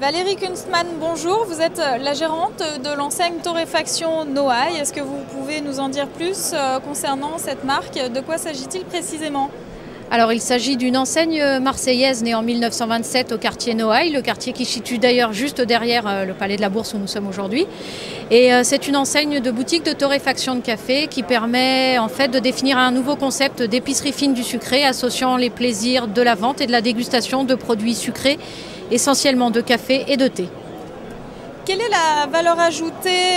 Valérie Kunstmann, bonjour. Vous êtes la gérante de l'enseigne torréfaction Noailles. Est-ce que vous pouvez nous en dire plus concernant cette marque? De quoi s'agit-il précisément? Alors il s'agit d'une enseigne marseillaise née en 1927 au quartier Noailles, le quartier qui se situe d'ailleurs juste derrière le Palais de la Bourse où nous sommes aujourd'hui. Et c'est une enseigne de boutique de torréfaction de café qui permet en fait de définir un nouveau concept d'épicerie fine du sucré associant les plaisirs de la vente et de la dégustation de produits sucrés, essentiellement de café et de thé. Quelle est la valeur ajoutée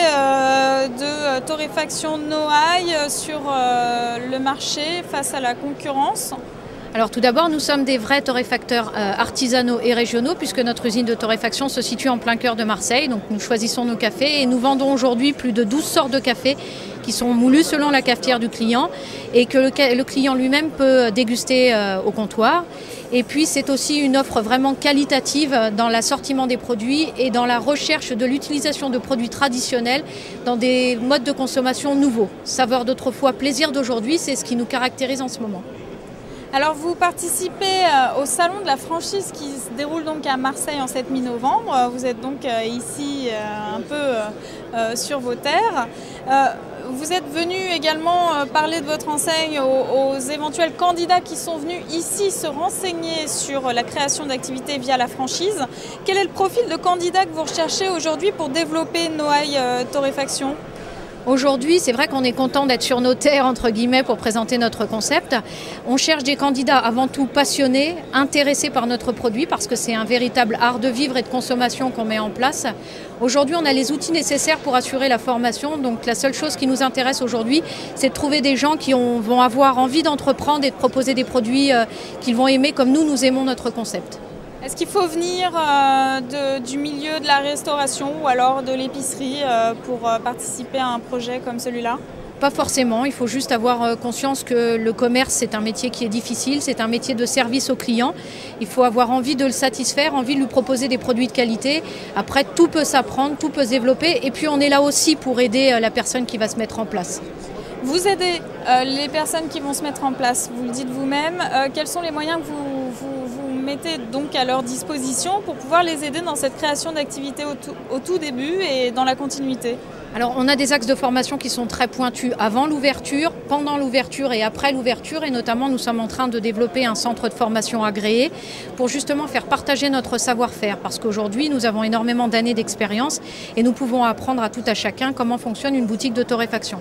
de torréfaction Noailles sur le marché face à la concurrence ? Alors tout d'abord, nous sommes des vrais torréfacteurs artisanaux et régionaux puisque notre usine de torréfaction se situe en plein cœur de Marseille. Donc nous choisissons nos cafés et nous vendons aujourd'hui plus de 12 sortes de cafés qui sont moulus selon la cafetière du client et que le client lui-même peut déguster au comptoir. Et puis c'est aussi une offre vraiment qualitative dans l'assortiment des produits et dans la recherche de l'utilisation de produits traditionnels dans des modes de consommation nouveaux. Saveur d'autrefois, plaisir d'aujourd'hui, c'est ce qui nous caractérise en ce moment. Alors vous participez au salon de la franchise qui se déroule donc à Marseille en cette mi-novembre. Vous êtes donc ici un peu sur vos terres. Vous êtes venu également parler de votre enseigne aux éventuels candidats qui sont venus ici se renseigner sur la création d'activités via la franchise. Quel est le profil de candidat que vous recherchez aujourd'hui pour développer Noailles Torréfaction ? Aujourd'hui, c'est vrai qu'on est content d'être sur nos terres, entre guillemets, pour présenter notre concept. On cherche des candidats avant tout passionnés, intéressés par notre produit, parce que c'est un véritable art de vivre et de consommation qu'on met en place. Aujourd'hui, on a les outils nécessaires pour assurer la formation. Donc la seule chose qui nous intéresse aujourd'hui, c'est de trouver des gens qui vont avoir envie d'entreprendre et de proposer des produits qu'ils vont aimer comme nous aimons notre concept. Est-ce qu'il faut venir du milieu de la restauration ou alors de l'épicerie pour participer à un projet comme celui-là ? Pas forcément, il faut juste avoir conscience que le commerce c'est un métier qui est difficile, c'est un métier de service aux clients. Il faut avoir envie de le satisfaire, envie de lui proposer des produits de qualité. Après tout peut s'apprendre, tout peut se développer et puis on est là aussi pour aider la personne qui va se mettre en place. Vous aidez les personnes qui vont se mettre en place, vous le dites vous-même. Quels sont les moyens que vous mettez donc à leur disposition pour pouvoir les aider dans cette création d'activités au tout début et dans la continuité ? Alors on a des axes de formation qui sont très pointus avant l'ouverture, pendant l'ouverture et après l'ouverture et notamment nous sommes en train de développer un centre de formation agréé pour justement faire partager notre savoir-faire parce qu'aujourd'hui nous avons énormément d'années d'expérience et nous pouvons apprendre à tout à chacun comment fonctionne une boutique de torréfaction.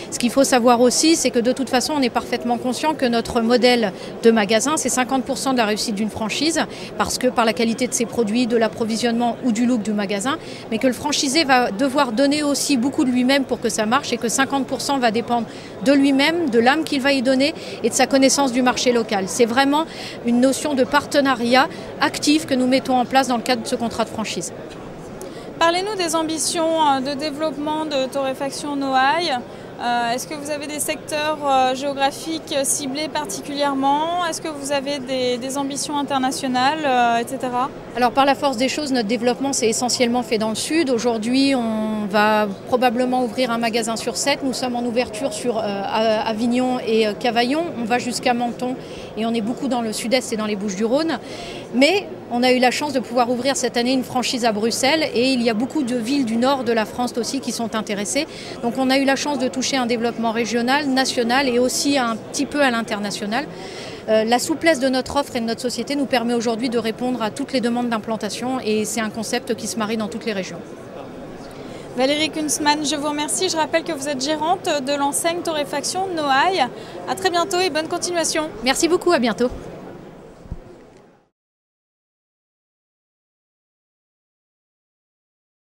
Ce qu'il faut savoir aussi c'est que de toute façon on est parfaitement conscient que notre modèle de magasin c'est 50% de la réussite d'une franchise parce que par la qualité de ses produits, de l'approvisionnement ou du look du magasin, mais que le franchisé va devoir donner aussi beaucoup de lui-même pour que ça marche et que 50% va dépendre de lui-même, de l'âme qu'il va y donner et de sa connaissance du marché local. C'est vraiment une notion de partenariat actif que nous mettons en place dans le cadre de ce contrat de franchise. Parlez-nous des ambitions de développement de torréfaction Noailles. Est-ce que vous avez des secteurs géographiques ciblés particulièrement? Est-ce que vous avez des ambitions internationales, etc. Alors par la force des choses, notre développement s'est essentiellement fait dans le sud. Aujourd'hui, on va probablement ouvrir un magasin sur 7. Nous sommes en ouverture sur Avignon et Cavaillon. On va jusqu'à Menton et on est beaucoup dans le sud-est et dans les Bouches-du-Rhône. Mais on a eu la chance de pouvoir ouvrir cette année une franchise à Bruxelles et il y a beaucoup de villes du nord de la France aussi qui sont intéressées. Donc on a eu la chance de toucher un développement régional, national et aussi un petit peu à l'international. La souplesse de notre offre et de notre société nous permet aujourd'hui de répondre à toutes les demandes d'implantation et c'est un concept qui se marie dans toutes les régions. Valérie Kunstmann, je vous remercie. Je rappelle que vous êtes gérante de l'enseigne torréfaction Noailles. À très bientôt et bonne continuation. Merci beaucoup, à bientôt.